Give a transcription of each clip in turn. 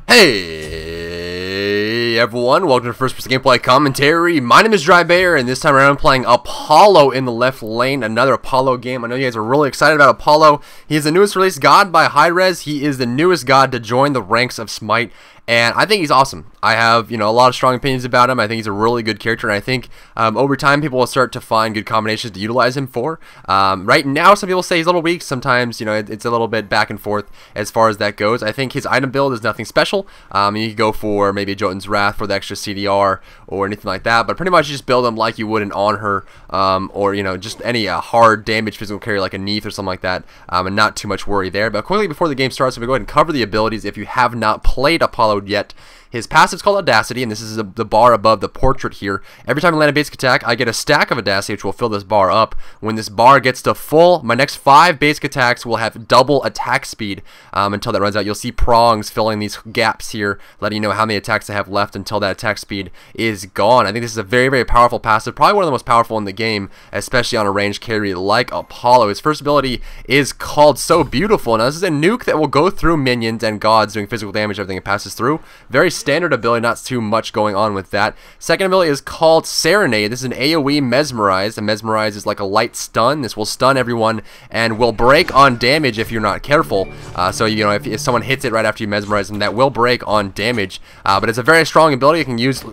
Hey everyone, welcome to First Person Gameplay Commentary. My name is Drybear, and this time around I'm playing Apollo in the left lane, another Apollo game. I know you guys are really excited about Apollo. He is the newest released god by Hi-Rez. He is the newest god to join the ranks of SMITE, and I think he's awesome. I have, a lot of strong opinions about him. I think he's a really good character, and I think over time people will start to find good combinations to utilize him for. Right now, some people say he's a little weak. Sometimes, it's a little bit back and forth as far as that goes. I think his item build is nothing special. You could go for maybe Jotun's Wrath for the extra CDR or anything like that, but pretty much you just build him like you would an On Her, or just any hard damage physical carry like a Neath or something like that, and not too much worry there. But quickly before the game starts, I'm going to go ahead and cover the abilities if you have not played Apollo yet. His passive is called Audacity, and this is the bar above the portrait here. Every time I land a basic attack, I get a stack of Audacity, which will fill this bar up. When this bar gets to full, my next 5 basic attacks will have double attack speed until that runs out. You'll see prongs filling these gaps here, letting you know how many attacks I have left until that attack speed is gone. I think this is a very, very powerful passive, probably one of the most powerful in the game, especially on a ranged carry like Apollo. His first ability is called So Beautiful. Now, this is a nuke that will go through minions and gods, doing physical damage, everything it passes through. Very standard ability, not too much going on with that. Second ability is called Serenade. This is an AoE Mesmerize, and Mesmerize is like a light stun. This will stun everyone and will break on damage if you're not careful. So if someone hits it right after you mesmerize them, that will break on damage. But it's a very strong ability. You can use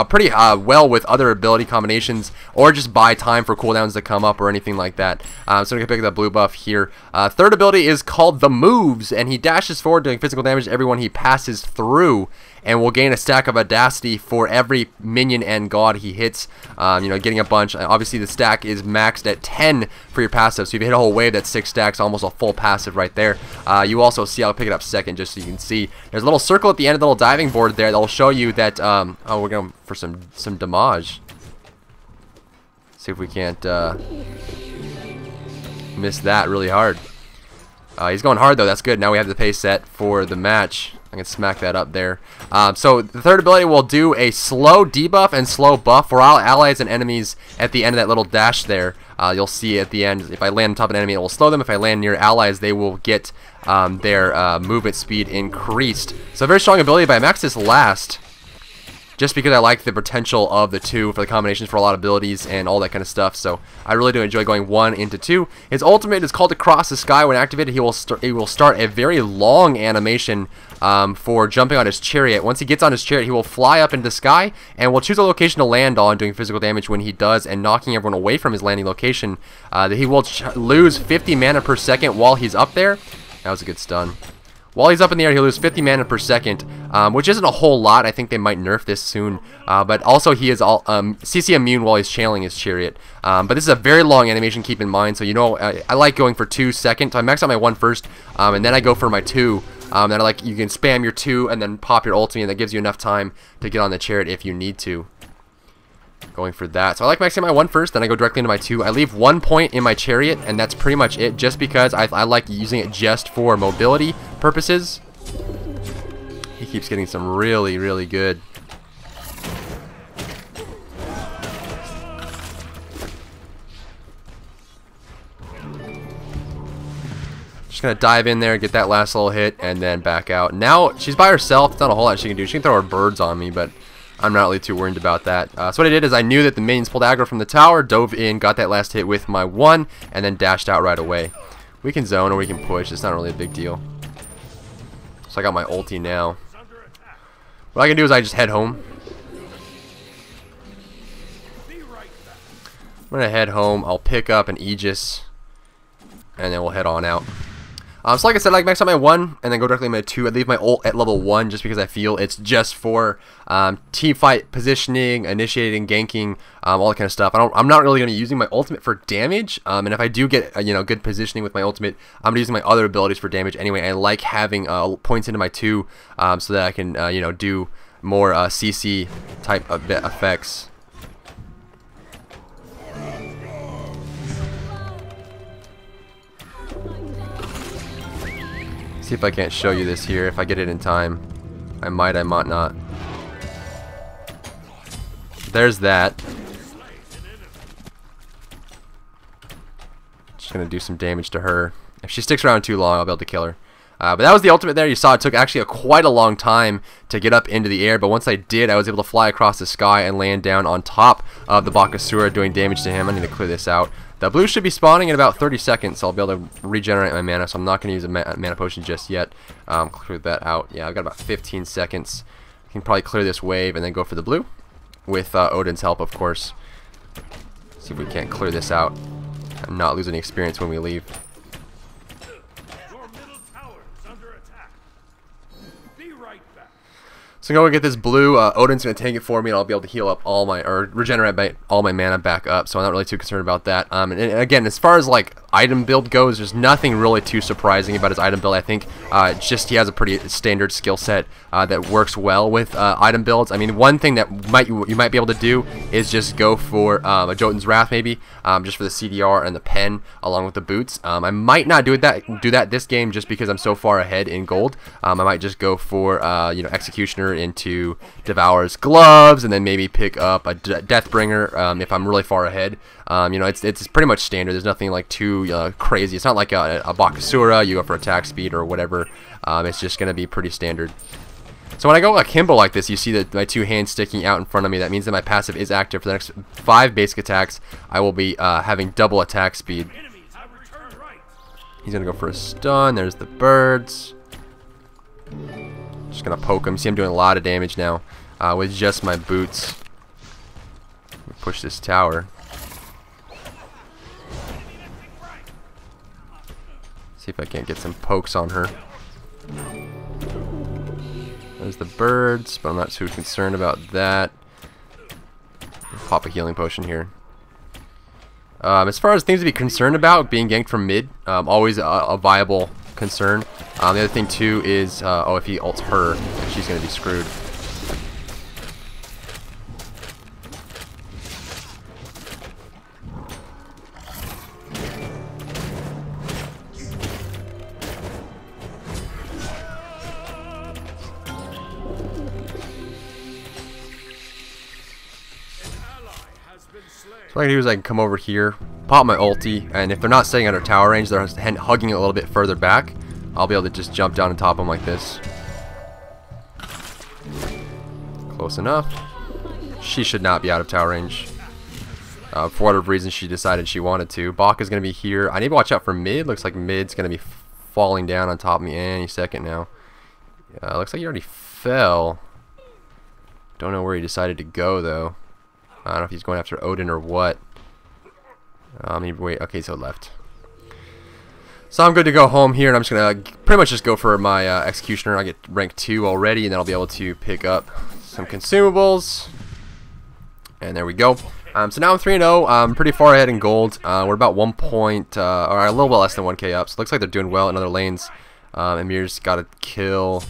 pretty well with other ability combinations, or just buy time for cooldowns to come up or anything like that. So we can pick up that blue buff here. Third ability is called The Moves, and he dashes forward doing physical damage to everyone he passes through, and will gain a stack of Audacity for every minion and god he hits, getting a bunch. Obviously the stack is maxed at 10 for your passive, so if you hit a whole wave, that's 6 stacks, almost a full passive right there. You also see, I'll pick it up second just so you can see, there's a little circle at the end of the little diving board there that will show you that, oh, we're going for some damage. See if we can't miss that really hard. He's going hard though, that's good. Now we have the pace set for the match. I can smack that up there. So the third ability will do a slow debuff and slow buff for all allies and enemies at the end of that little dash there. You'll see at the end, if I land on top of an enemy, it will slow them. If I land near allies, they will get their movement speed increased. So a very strong ability, but I maxed this last just because I like the potential of the two for the combinations for a lot of abilities and all that kind of stuff. So I really do enjoy going 1 into 2. His ultimate is called Across the Sky. When activated, he will start a very long animation for jumping on his chariot. Once he gets on his chariot, he will fly up into the sky and will choose a location to land on, doing physical damage when he does and knocking everyone away from his landing location. He will lose 50 mana per second while he's up there. That was a good stun. While he's up in the air, he'll lose 50 mana per second, which isn't a whole lot. I think they might nerf this soon. But also he is CC immune while he's channeling his chariot. But this is a very long animation, keep in mind. So I like going for 2 seconds. So I max out my 1 first, and then I go for my 2. Then you can spam your 2 and then pop your ultimate, and that gives you enough time to get on the chariot if you need to. Going for that. So I like maxing my 1 first, then I go directly into my 2. I leave 1 point in my chariot, and that's pretty much it, just because I like using it just for mobility purposes. He keeps getting some really, really good. Just gonna dive in there, get that last little hit, and then back out. Now she's by herself. It's not a whole lot she can do. She can throw her birds on me, but I'm not really too worried about that. So what I did is I knew that the minions pulled aggro from the tower, dove in, got that last hit with my 1, and then dashed out right away. We can zone or we can push. It's not really a big deal. So I got my ulti now. What I can do is I just head home. I'm going to head home. I'll pick up an Aegis, and then we'll head on out. So like I said, I like max out my 1 and then go directly to my 2. I leave my ult at level 1 just because I feel it's just for team fight positioning, initiating, ganking, all that kind of stuff. I'm not really going to be using my ultimate for damage. And if I do get good positioning with my ultimate, I'm going to be using my other abilities for damage anyway. I like having points into my 2 so that I can do more CC type of effects. See if I can't show you this here. If I get it in time, I might not. There's that. Just gonna do some damage to her. If she sticks around too long, I'll be able to kill her. But that was the ultimate there. You saw it took actually quite a long time to get up into the air, but once I did, I was able to fly across the sky and land down on top of the Bakasura, doing damage to him. I need to clear this out. The blue should be spawning in about 30 seconds, so I'll be able to regenerate my mana, so I'm not going to use a mana potion just yet. Clear that out. Yeah, I've got about 15 seconds. I can probably clear this wave and then go for the blue, with Odin's help, of course. See if we can't clear this out and not lose any experience when we leave. So I'm going to get this blue. Odin's going to take it for me, and I'll be able to heal up all my, or regenerate all my mana back up, so I'm not really too concerned about that. And again, as far as like item build goes, there's nothing really too surprising about his item build. I think just he has a pretty standard skill set that works well with item builds. I mean, one thing that you might be able to do is just go for a Jotun's Wrath, maybe, just for the CDR and the pen, along with the boots. I might not do that this game just because I'm so far ahead in gold. I might just go for Executioner into Devour's gloves, and then maybe pick up a Deathbringer if I'm really far ahead. It's pretty much standard. There's nothing like too crazy. It's not like a Bakasura, you go for attack speed or whatever. It's just going to be pretty standard. So when I go akimbo like this, you see that my two hands sticking out in front of me. That means that my passive is active. For the next 5 basic attacks, I will be having double attack speed. He's going to go for a stun. There's the birds. Just going to poke him. See, I'm doing a lot of damage now with just my boots. Push this tower. See if I can't get some pokes on her. There's the birds, but I'm not too concerned about that. Pop a healing potion here. As far as things to be concerned about, being ganked from mid, always a viable concern. The other thing too is, if he ults her, she's going to be screwed. So what I can do is I can come over here, pop my ulti, and if they're not staying under tower range, they're hugging it a little bit further back, I'll be able to just jump down on top of them like this. Close enough. She should not be out of tower range. For whatever reason she decided she wanted to. Bak is going to be here. I need to watch out for mid. Looks like mid's going to be falling down on top of me any second now. Looks like he already fell. Don't know where he decided to go though. I don't know if he's going after Odin or what. Wait, okay, so left. So I'm good to go home here, and I'm just going to pretty much just go for my Executioner. I get rank 2 already, and then I'll be able to pick up some consumables. And there we go. So now I'm 3-0. I'm pretty far ahead in gold. We're about 1 point, or a little bit less than 1k up. So it looks like they're doing well in other lanes. Amir's got a kill.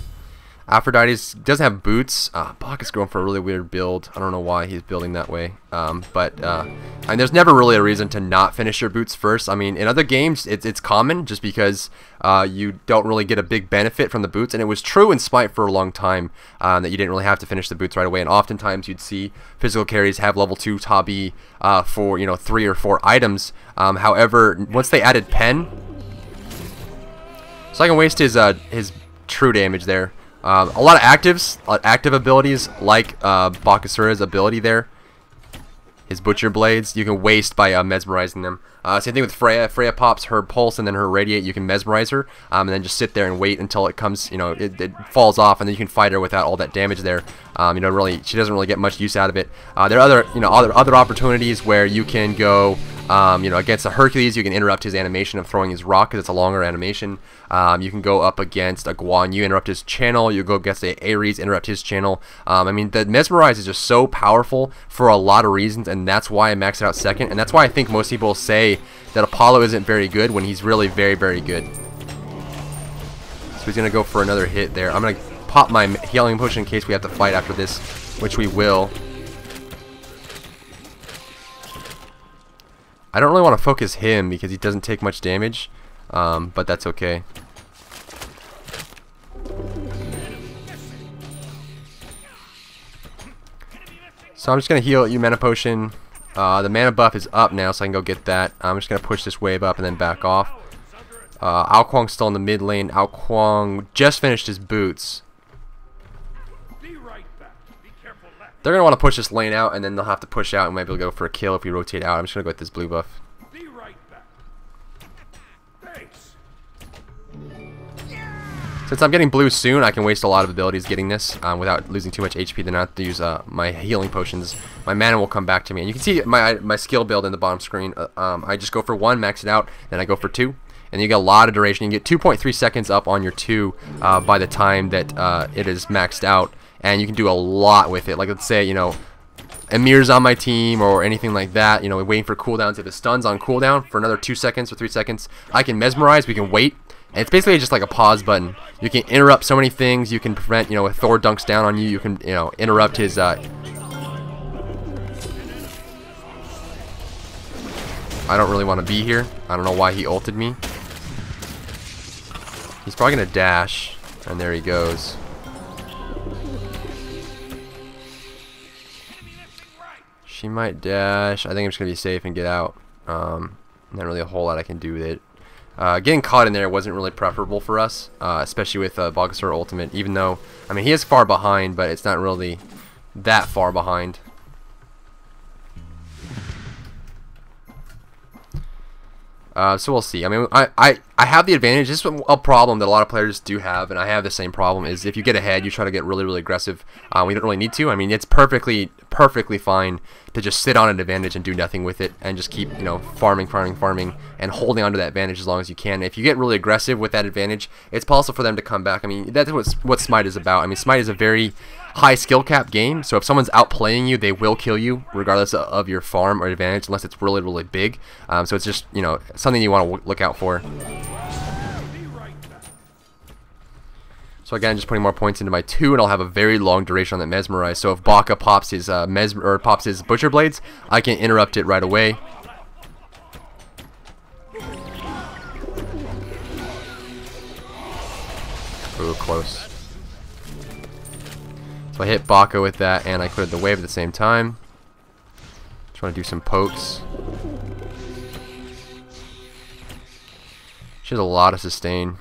Aphrodite doesn't have boots. Bak is going for a really weird build. I don't know why he's building that way. I mean, there's never really a reason to not finish your boots first. I mean, in other games, it's common just because you don't really get a big benefit from the boots. And it was true in SMITE for a long time that you didn't really have to finish the boots right away. And oftentimes you'd see physical carries have level 2 Tabi for 3 or 4 items. However, once they added pen, so I can waste his true damage there. A lot of active abilities like Bakasura's ability there. His Butcher Blades, you can waste by mesmerizing them. Same thing with Freya. Freya pops her Pulse and then her Radiate. You can mesmerize her and then just sit there and wait until it comes, it falls off, and then you can fight her without all that damage there. Really, she doesn't really get much use out of it. There are other opportunities where you can go, against a Hercules. You can interrupt his animation of throwing his rock because it's a longer animation. You can go up against a Guan Yu, interrupt his channel. You go against a Ares, interrupt his channel. I mean, the Mesmerize is just so powerful for a lot of reasons, and that's why I maxed it out second. And that's why I think most people say that Apollo isn't very good when he's really very, very good. So he's going to go for another hit there. I'm going to pop my healing potion in case we have to fight after this, which we will. I don't really want to focus him because he doesn't take much damage, but that's okay. So I'm just going to heal you mana potion. The mana buff is up now, so I can go get that. I'm just going to push this wave up and then back off. Ao Kuang's still in the mid lane. Ao Kuang just finished his boots. They're going to want to push this lane out, and then they'll have to push out and might be able to go for a kill if we rotate out. I'm just going to go with this blue buff. Since I'm getting blue soon, I can waste a lot of abilities getting this without losing too much HP. Then I have to use my healing potions. My mana will come back to me. And you can see my skill build in the bottom screen. I just go for 1, max it out, then I go for 2. And you get a lot of duration. You get 2.3 seconds up on your 2 by the time that it is maxed out. And you can do a lot with it. Like, let's say, you know, Emir's on my team or anything like that. You know, waiting for cooldowns. If the stun's on cooldown for another 2 seconds or 3 seconds, I can mesmerize. We can wait. And it's basically just like a pause button. You can interrupt so many things. You can prevent, you know, if Thor dunks down on you, you can, you know, interrupt his I don't really want to be here. I don't know why he ulted me. He's probably going to dash. And there he goes. She might dash. I think I'm just going to be safe and get out. Not really a whole lot I can do with it. Getting caught in there wasn't really preferable for us, especially with Bulbasaur Ultimate, even though, I mean, he is far behind, but it's not really that far behind. So we'll see. I mean, I have the advantage. This is a problem that a lot of players do have, and I have the same problem, is if you get ahead, you try to get really, really aggressive. We don't really need to. I mean, it's perfectly fine to just sit on an advantage and do nothing with it, and just keep, you know, farming, and holding onto that advantage as long as you can. If you get really aggressive with that advantage, it's possible for them to come back. I mean, that's what Smite is about. I mean, Smite is a very high skill cap game, so if someone's outplaying you, they will kill you regardless of your farm or advantage, unless it's really, really big. So it's just, you know, something you want to look out for. So again, just putting more points into my 2, and I'll have a very long duration on that Mesmerize. So if Baka pops his pops his Butcher Blades, I can interrupt it right away. Ooh, close. So I hit Baka with that, and I cleared the wave at the same time. Just want to do some pokes. She has a lot of sustain.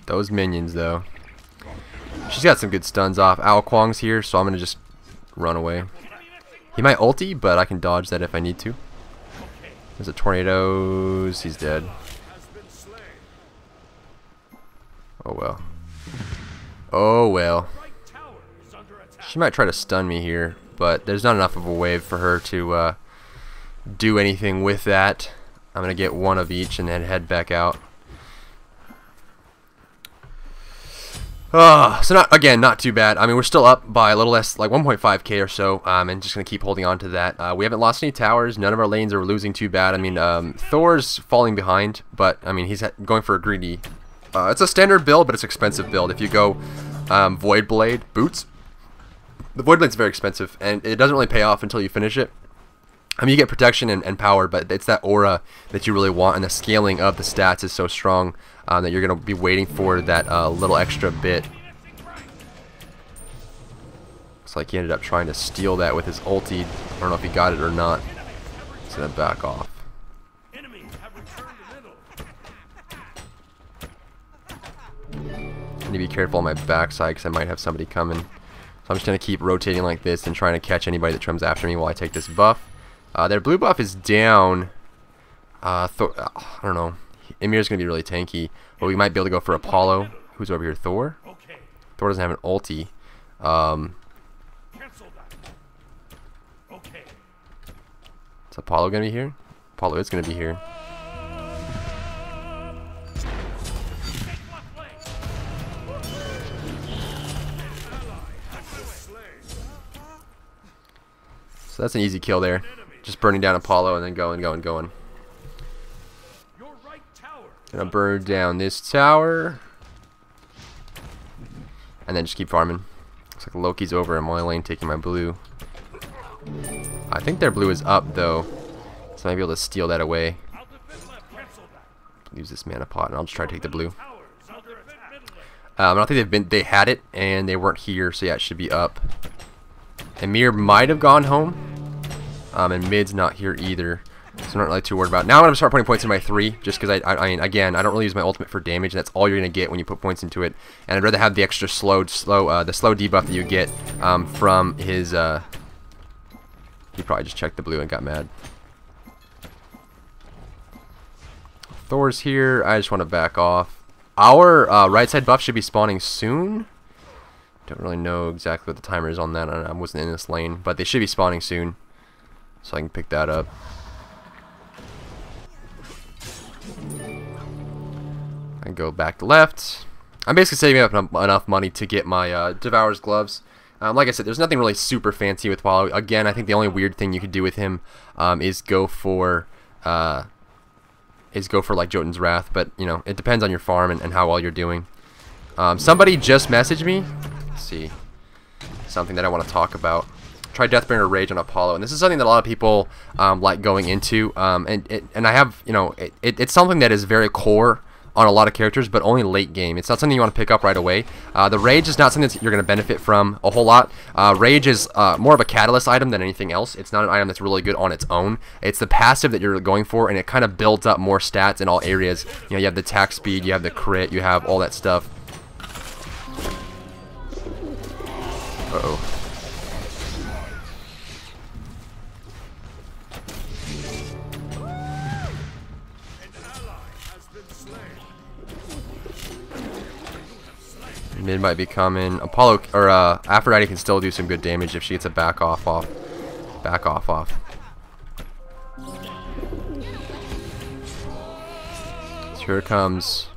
Those minions, though. She's got some good stuns off. Ao Kuang's here, so I'm going to just run away. He might ulti, but I can dodge that if I need to. There's a tornadoes. He's dead. Oh, well. Oh, well. She might try to stun me here, but there's not enough of a wave for her to do anything with that. I'm going to get one of each and then head back out. So not too bad. I mean, we're still up by a little less, like 1.5k or so, and just gonna keep holding on to that. We haven't lost any towers. None of our lanes are losing too bad. I mean, Thor's falling behind, but I mean, he's going for a greedy. It's a standard build, but it's an expensive build. If you go Void Blade boots, the Void Blade's very expensive, and it doesn't really pay off until you finish it. I mean, you get protection and power, but it's that aura that you really want, and the scaling of the stats is so strong that you're going to be waiting for that little extra bit. Looks like he ended up trying to steal that with his ulti. I don't know if he got it or not. He's going to back off. I need to be careful on my backside because I might have somebody coming. So I'm just going to keep rotating like this and trying to catch anybody that comes after me while I take this buff. Their blue buff is down. I don't know. Emir's going to be really tanky. But we might be able to go for Apollo. Who's over here? Thor? Thor doesn't have an ulti. Is Apollo going to be here? Apollo is going to be here. So that's an easy kill there. Just burning down Apollo and then going. Gonna burn down this tower. And then just keep farming. Looks like Loki's over in my lane taking my blue. I think their blue is up though, so I might be able to steal that away. Use this mana pot, and I'll just try to take the blue. I don't think they had it, and they weren't here, so yeah, it should be up. Emir might have gone home, and mid's not here either, so I'm not really too worried about it. Now I'm going to start putting points in my 3, just because I mean, again, I don't really use my ultimate for damage, and that's all you're going to get when you put points into it. And I'd rather have the extra the slow debuff that you get from his. He probably just checked the blue and got mad. Thor's here. I just want to back off. Our right side buff should be spawning soon. Don't really know exactly what the timer is on that. I wasn't in this lane, but they should be spawning soon, so I can pick that up. I can go back to left. I'm basically saving up enough money to get my Devourer's gloves. Like I said, there's nothing really super fancy with Apollo. Again, I think the only weird thing you could do with him is go for like Jotun's Wrath, but you know, it depends on your farm and how well you're doing. Somebody just messaged me. Let's see, something that I want to talk about. Try Deathbringer Rage on Apollo, and this is something that a lot of people like going into. And I have, you know, it's something that is very core on a lot of characters, but only late game. It's not something you want to pick up right away. The Rage is not something that you're going to benefit from a whole lot. Rage is more of a catalyst item than anything else. It's not an item that's really good on its own. It's the passive that you're going for, and it kind of builds up more stats in all areas. You know, you have the attack speed, you have the crit, you have all that stuff. Uh-oh. Mid might be coming. Apollo or Aphrodite can still do some good damage if she gets a back off. So here comes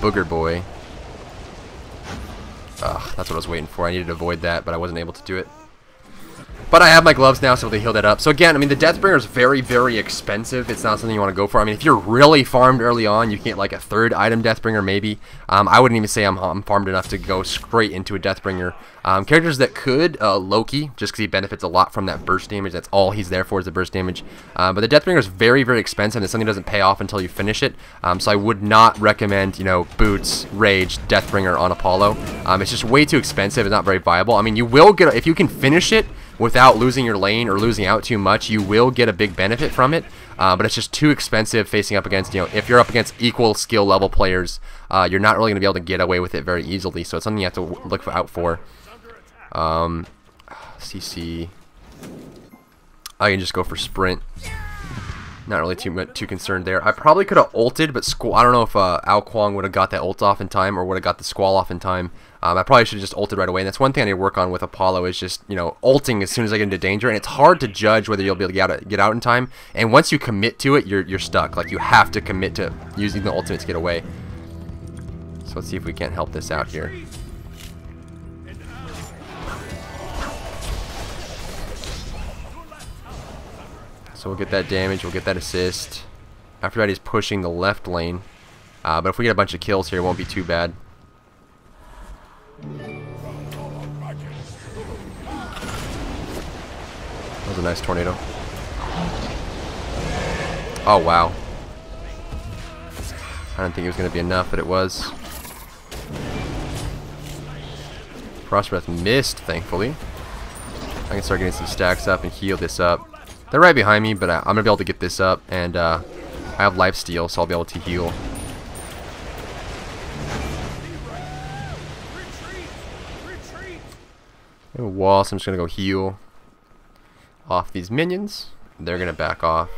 Booger Boy. Ugh, that's what I was waiting for. I needed to avoid that, but I wasn't able to do it. But I have my gloves now, so they heal that up. So again, I mean, the Deathbringer is very, very expensive. It's not something you want to go for. I mean, if you're really farmed early on, you can get like a 3rd item Deathbringer maybe. I wouldn't even say I'm farmed enough to go straight into a Deathbringer. Characters that could, Loki, just because he benefits a lot from that burst damage. That's all he's there for is the burst damage. But the Deathbringer is very, very expensive. It's something that doesn't pay off until you finish it. So I would not recommend, you know, Boots, Rage, Deathbringer on Apollo. It's just way too expensive. It's not very viable. I mean, you will get, if you can finish it without losing your lane or losing out too much, you will get a big benefit from it, but it's just too expensive facing up against, you know, if you're up against equal skill level players, you're not really going to be able to get away with it very easily, so it's something you have to look out for. CC, I can just go for sprint. Not really too concerned there. I probably could have ulted, but I don't know if Ao Kuang would have got that ult off in time or would have got the Squall off in time. I probably should have just ulted right away, and that's one thing I need to work on with Apollo is just, you know, ulting as soon as I get into danger, and it's hard to judge whether you'll be able to get out in time, and once you commit to it, you're stuck. Like, you have to commit to using the ultimate to get away. So let's see if we can't help this out here. So we'll get that damage, we'll get that assist. Aphrodite's pushing the left lane, but if we get a bunch of kills here, it won't be too bad. That was a nice tornado. Oh wow. I didn't think it was going to be enough, but it was. Frost Breath missed, thankfully. I can start getting some stacks up and heal this up. They're right behind me, but I'm going to be able to get this up, and I have lifesteal, so I'll be able to heal. I have a wall, so I'm just going to go heal off these minions. They're going to back off.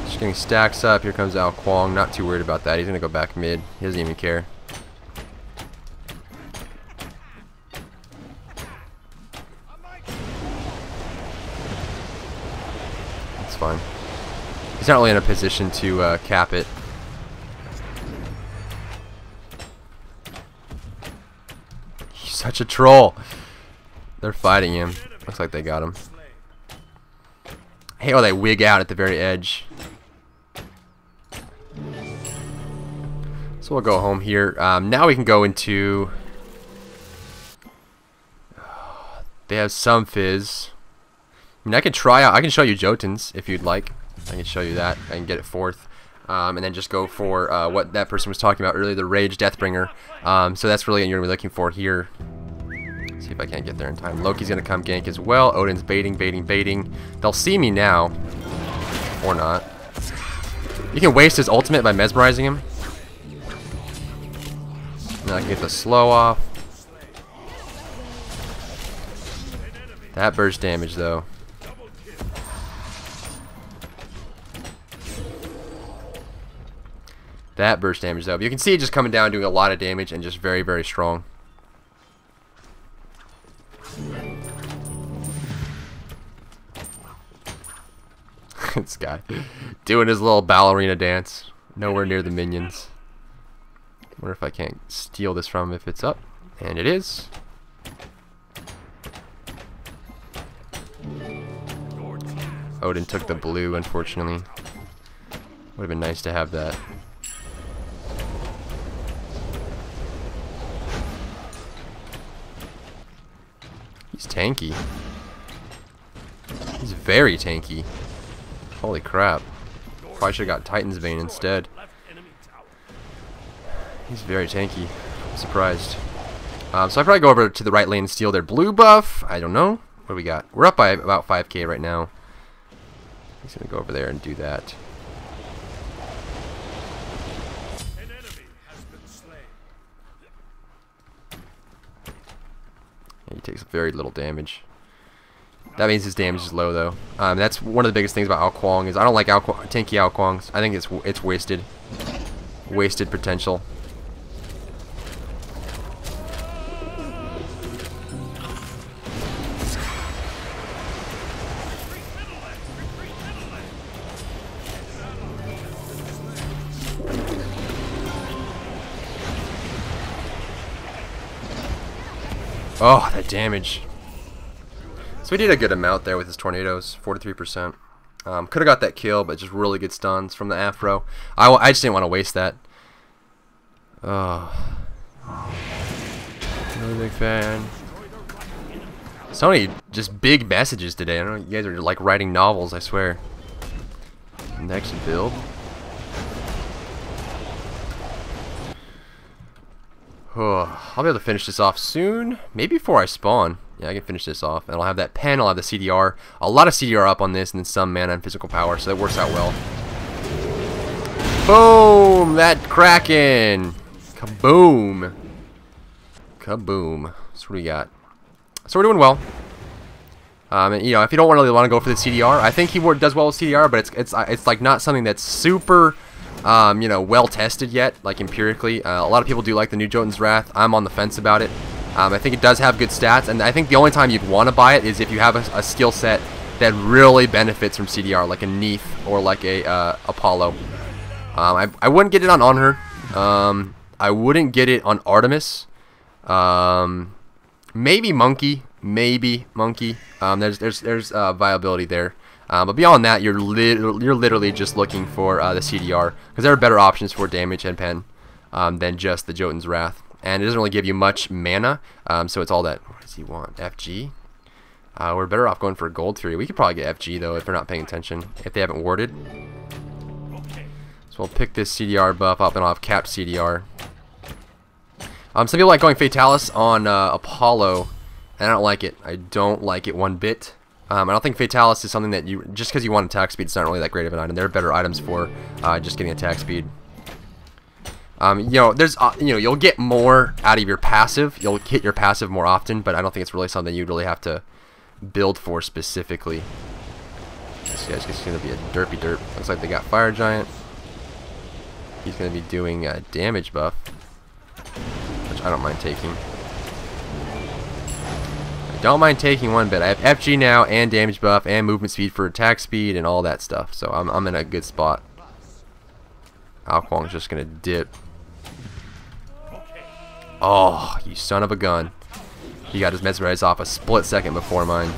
Just getting stacks up. Here comes Ao Kuang. Not too worried about that. He's going to go back mid. He doesn't even care. That's fine. He's not really in a position to cap it. He's such a troll. They're fighting him. Looks like they got him. Hey, oh, they wig out at the very edge. So So we'll go home here. Now we can go into... They have some fizz. I mean, I can try out... I can show you Jotuns if you'd like. I can show you that. I can get it fourth. And then just go for what that person was talking about earlier, the Rage Deathbringer. So that's really what you're going to be looking for here. Let's see if I can't get there in time. Loki's going to come gank as well. Odin's baiting, baiting, baiting. They'll see me now. Or not. You can waste his ultimate by mesmerizing him. And then I can get the slow off. That burst damage though. That burst damage though. But you can see it just coming down doing a lot of damage and just very, very strong. This guy doing his little ballerina dance. Nowhere near the minions. Wonder if I can't steal this from him if it's up. And it is. Odin took the blue, unfortunately. Would have been nice to have that. He's tanky. He's very tanky. Holy crap. Probably should have got Titan's Bane instead. He's very tanky. I'm surprised. So I'd probably go over to the right lane and steal their blue buff. I don't know. What do we got? We're up by about 5k right now. He's going to go over there and do that. Yeah, he takes very little damage. That means his damage is low though. That's one of the biggest things about Ao Kuang is I don't like tanky Ao Kuangs. I think it's wasted. Wasted potential. Oh, that damage. So he did a good amount there with his tornadoes, 43%. Could have got that kill, but just really good stuns from the Afro. I just didn't want to waste that. Oh. Really big fan. So many just big messages today. I don't know, you guys are like writing novels, I swear. Next build. Oh, I'll be able to finish this off soon. Maybe before I spawn. Yeah, I can finish this off. And I'll have that pen, I'll have the CDR. A lot of CDR up on this, and then some mana and physical power, so that works out well. Boom! That Kraken! Kaboom! Kaboom. So what do we got? So we're doing well. And, you know, if you don't really want to go for the CDR, I think he does well with CDR, but it's like not something that's super... you know, well tested yet, like empirically. A lot of people do like the new Jotun's Wrath. I'm on the fence about it. I think it does have good stats, and I think the only time you'd want to buy it is if you have a skill set that really benefits from CDR, like a Neith or like a Apollo. I wouldn't get it on her. I wouldn't get it on Artemis. Maybe Monkey. Maybe Monkey. There's viability there. But beyond that, you're literally just looking for the CDR, because there are better options for damage and pen than just the Jotun's Wrath. And it doesn't really give you much mana, so it's all that. What does he want? FG? We're better off going for a Gold Fury. We could probably get FG, though, if they're not paying attention, if they haven't warded. So we'll pick this CDR buff up, and I'll have capped CDR. Some people like going Fatalis on Apollo, and I don't like it. I don't like it one bit. I don't think Fatalis is something that you, just because you want attack speed, it's not really that great of an item. There are better items for just getting attack speed. You know, there's, you know, you'll get more out of your passive. You'll hit your passive more often, but I don't think it's really something you'd really have to build for specifically. This guy's just going to be a derpy derp. Looks like they got Fire Giant. He's going to be doing a damage buff, which I don't mind taking. Don't mind taking one bit. I have FG now and damage buff and movement speed for attack speed and all that stuff. So I'm in a good spot. Ao Kuang's just gonna dip. Oh, you son of a gun. He got his mesmerize off a split second before mine.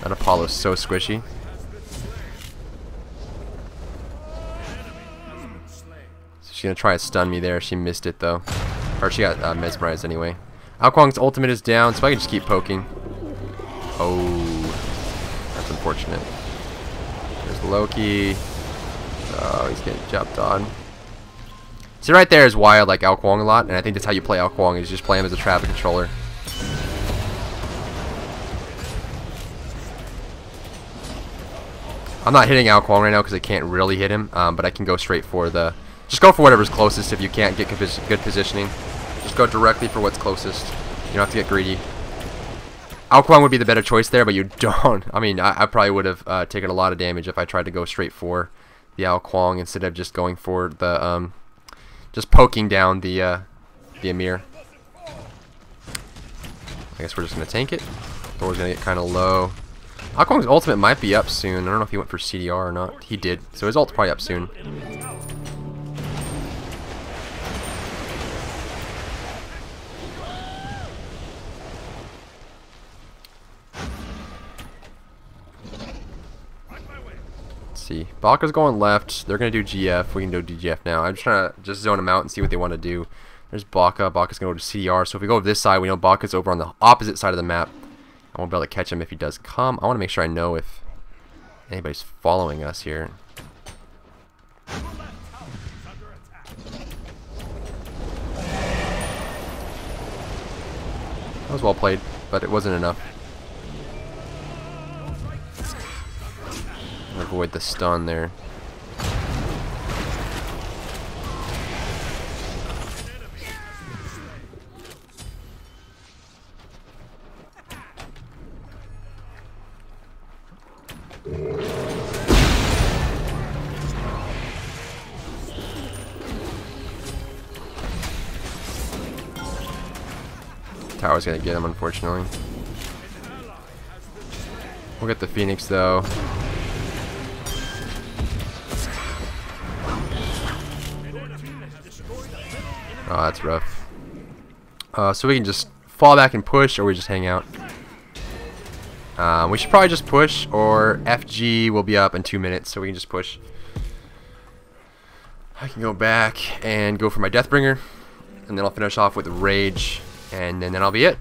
That Apollo's so squishy. She's gonna try to stun me there. She missed it though. Or she got mesmerized anyway. Ao Kuang's ultimate is down, so I can just keep poking. Oh, that's unfortunate. There's Loki. Oh, he's getting jumped on. See, right there is why I like Ao Kuang a lot, and I think that's how you play Ao Kuang, is just play him as a traffic controller. I'm not hitting Ao Kuang right now because I can't really hit him, but I can go straight for the... Just go for whatever's closest if you can't get good positioning. Just go directly for what's closest. You don't have to get greedy. Ao Kuang would be the better choice there, but you don't. I mean, I probably would have taken a lot of damage if I tried to go straight for the Ao Kuang instead of just going for the... just poking down the Amir. I guess we're just going to tank it. Thor's going to get kind of low. Ao Kuang's ultimate might be up soon. I don't know if he went for CDR or not. He did. So his ult's probably up soon. Let's see. Baka's going left. They're going to do GF. We can do DGF now. I'm just trying to just zone them out and see what they want to do. There's Baka. Baka's going to go to CDR. So if we go over this side, we know Baka's over on the opposite side of the map. I won't be able to catch him if he does come. I want to make sure I know if anybody's following us here. That was well played, but it wasn't enough. Avoid the stun there. Tower's gonna get him, unfortunately. We'll get the Phoenix though. Oh, that's rough. So we can just fall back and push, or we just hang out. We should probably just push, or FG will be up in 2 minutes, so we can just push. I can go back and go for my Deathbringer, and then I'll finish off with Rage, and then that'll be it.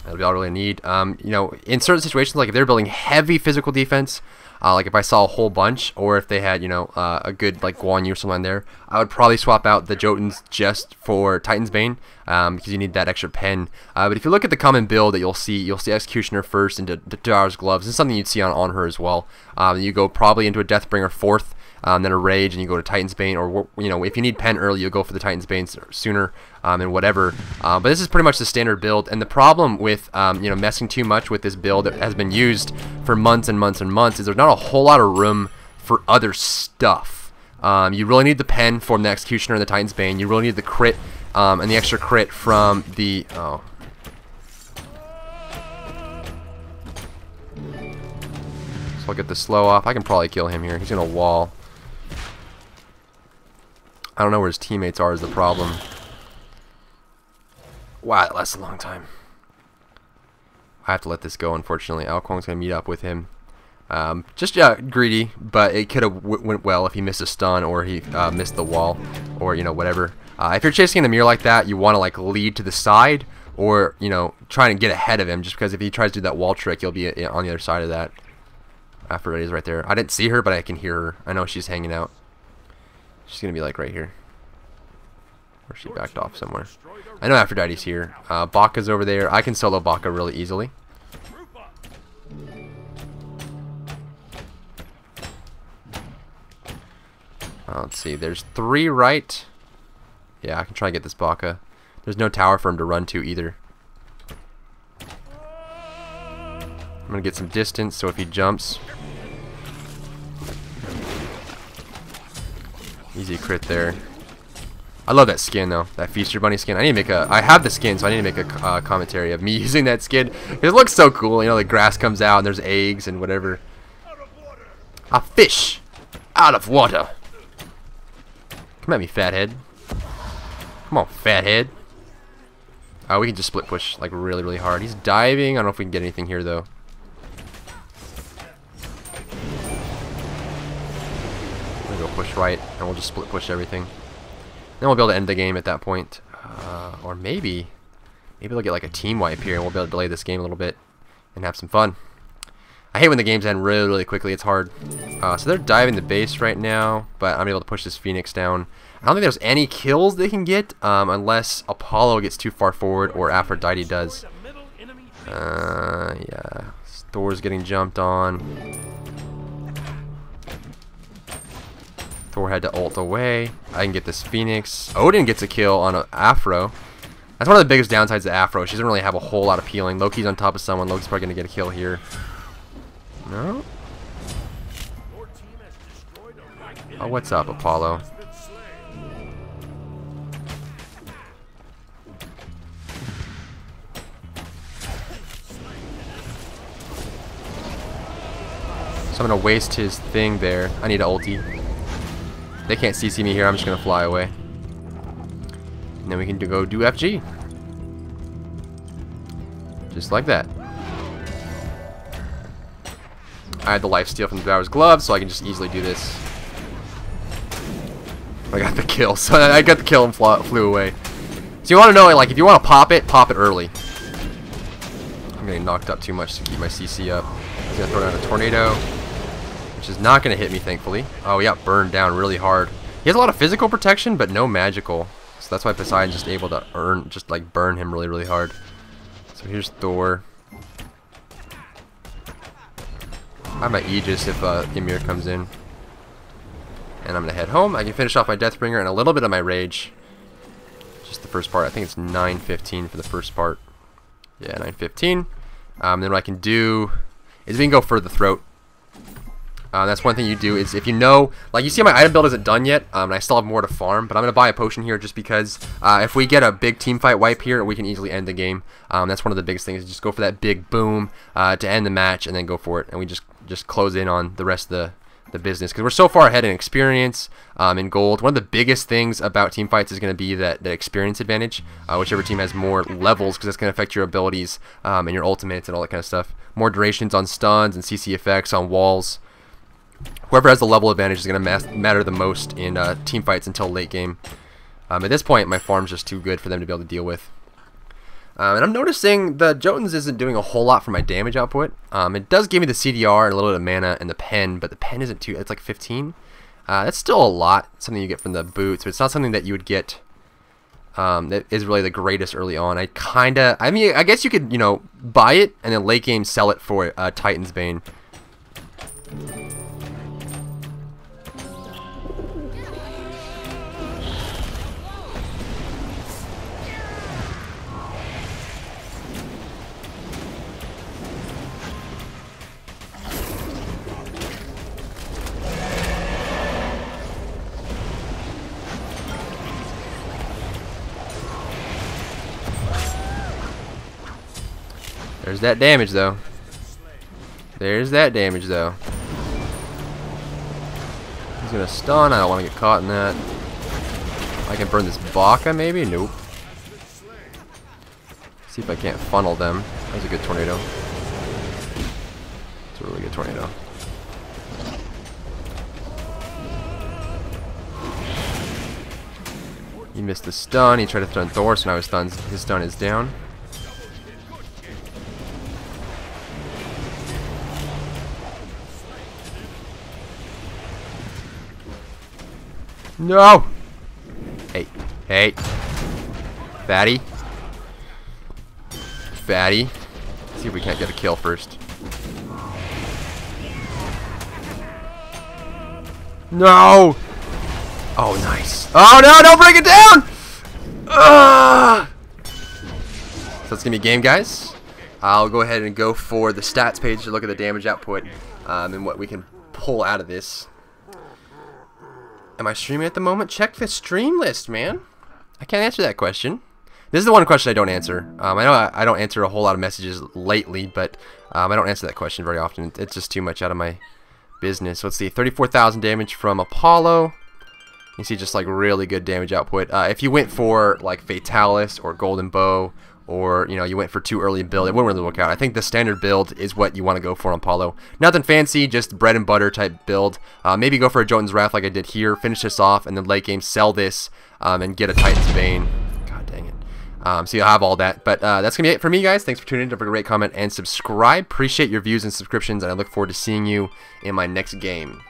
That'll be all I really need. You know, in certain situations, like if they're building heavy physical defense, like if I saw a whole bunch, or if they had, you know, a good like Guan Yu or someone there, I would probably swap out the Jotuns just for Titan's Bane, because you need that extra pen. But if you look at the common build that you'll see Executioner first into Dara's gloves. This is something you'd see on her as well. You go probably into a Deathbringer fourth, then a Rage, and you go to Titan's Bane, or you know, if you need pen early, you'll go for the Titan's Bane sooner, and whatever. But this is pretty much the standard build, and the problem with you know, messing too much with this build that has been used for months and months and months is there's not a whole lot of room for other stuff. You really need the pen from the Executioner and the Titan's Bane. You really need the crit and the extra crit from the So I'll get the slow off. I can probably kill him here. He's gonna wall. I don't know where his teammates are is the problem. Wow, that lasts a long time. I have to let this go, unfortunately. Ao Kuang's going to meet up with him. Just greedy, but it could have went well if he missed a stun, or he missed the wall, or, you know, whatever. If you're chasing the mirror like that, you want to like lead to the side, or, you know, try to get ahead of him, just because if he tries to do that wall trick, you'll be on the other side of that. Aphrodite's right there. I didn't see her, but I can hear her. I know she's hanging out. She's going to be like right here. Or she backed off somewhere. I know Aphrodite's here. Baka's over there. I can solo Baka really easily. Let's see. There's 3 right. Yeah, I can try to get this Baka. There's no tower for him to run to either. I'm going to get some distance, so if he jumps... Easy crit there. I love that skin though, that Feaster Bunny skin. I have the skin, so I need to make a commentary of me using that skin. It looks so cool, you know, the grass comes out and there's eggs and whatever. A fish out of water. Come at me, fathead. Come on, fathead. We can just split push like really, really hard. He's diving. I don't know if we can get anything here though. I'm gonna go push right, and we'll just split push everything. Then we'll be able to end the game at that point. Or maybe they'll get like a team wipe here and we'll be able to delay this game a little bit and have some fun. I hate when the games end really, really quickly. It's hard. So they're diving the base right now, but I'm able to push this Phoenix down. I don't think there's any kills they can get unless Apollo gets too far forward or Aphrodite does. Yeah. Thor's getting jumped on. Thor had to ult away. I can get this Phoenix. Odin gets a kill on Afro. That's one of the biggest downsides to Afro. She doesn't really have a whole lot of healing. Loki's on top of someone. Loki's probably going to get a kill here. No? Oh, what's up, Apollo? So I'm going to waste his thing there. I need an ulti. They can't CC me here. I'm just going to fly away. And then we can go do FG. Just like that. I had the lifesteal from the Devourer's Glove, so I can just easily do this. I got the kill. So I got the kill and flew away. So you want to know, like, if you want to pop it early. I'm getting knocked up too much to keep my CC up. I'm going to throw down a tornado, which is not going to hit me, thankfully. Oh, he got burned down really hard. He has a lot of physical protection, but no magical. So that's why Poseidon's just able to just like burn him really, really hard. So here's Thor. I might Aegis if Ymir comes in. And I'm going to head home. I can finish off my Deathbringer and a little bit of my Rage. Just the first part. I think it's 9:15 for the first part. Yeah, 9:15. Then what I can do is we can go for the throat. That's one thing you do is if you know, like you see my item build isn't done yet, and I still have more to farm, but I'm going to buy a potion here just because if we get a big team fight wipe here, we can easily end the game. That's one of the biggest things, is just go for that big boom to end the match and then go for it, and we just close in on the rest of the business because we're so far ahead in experience, in gold. One of the biggest things about team fights is going to be that experience advantage, whichever team has more levels, because that's going to affect your abilities and your ultimates and all that kind of stuff. More durations on stuns and CC effects on walls. Whoever has the level advantage is going to matter the most in team fights until late game. At this point, my farm's just too good for them to be able to deal with. And I'm noticing the Jotuns isn't doing a whole lot for my damage output. It does give me the CDR and a little bit of mana and the pen, but the pen isn't too, it's like 15. That's still a lot, something you get from the boots, but it's not something that you would get that is really the greatest early on. I mean, I guess you could, you know, buy it and then late game sell it for Titan's Bane. There's that damage, though. There's that damage, though. He's gonna stun. I don't want to get caught in that. I can burn this Baka, maybe? Nope. See if I can't funnel them. That was a good tornado. It's a really good tornado. He missed the stun. He tried to stun Thor, so now his stun is down. No! Hey. Hey. Fatty. Fatty. Let's see if we can't get a kill first. No! Oh, nice. Oh, no! Don't break it down! So that's going to be a game, guys. I'll go ahead and go for the stats page to look at the damage output and what we can pull out of this. Am I streaming at the moment? Check the stream list, man. I can't answer that question. This is the one question I don't answer. I know I don't answer a whole lot of messages lately, but I don't answer that question very often. It's just too much out of my business. Let's see, 34,000 damage from Apollo. You see just like really good damage output. If you went for like Fatalis or Golden Bow or you know, you went for too early build, it wouldn't really work out. I think the standard build is what you want to go for on Apollo. Nothing fancy, just bread and butter type build. Maybe go for a Jotun's Wrath like I did here, finish this off, and then late game sell this and get a Titan's Bane. God dang it. So you'll have all that. But that's going to be it for me, guys. Thanks for tuning in. Don't forget to rate, comment, and subscribe. Appreciate your views and subscriptions, and I look forward to seeing you in my next game.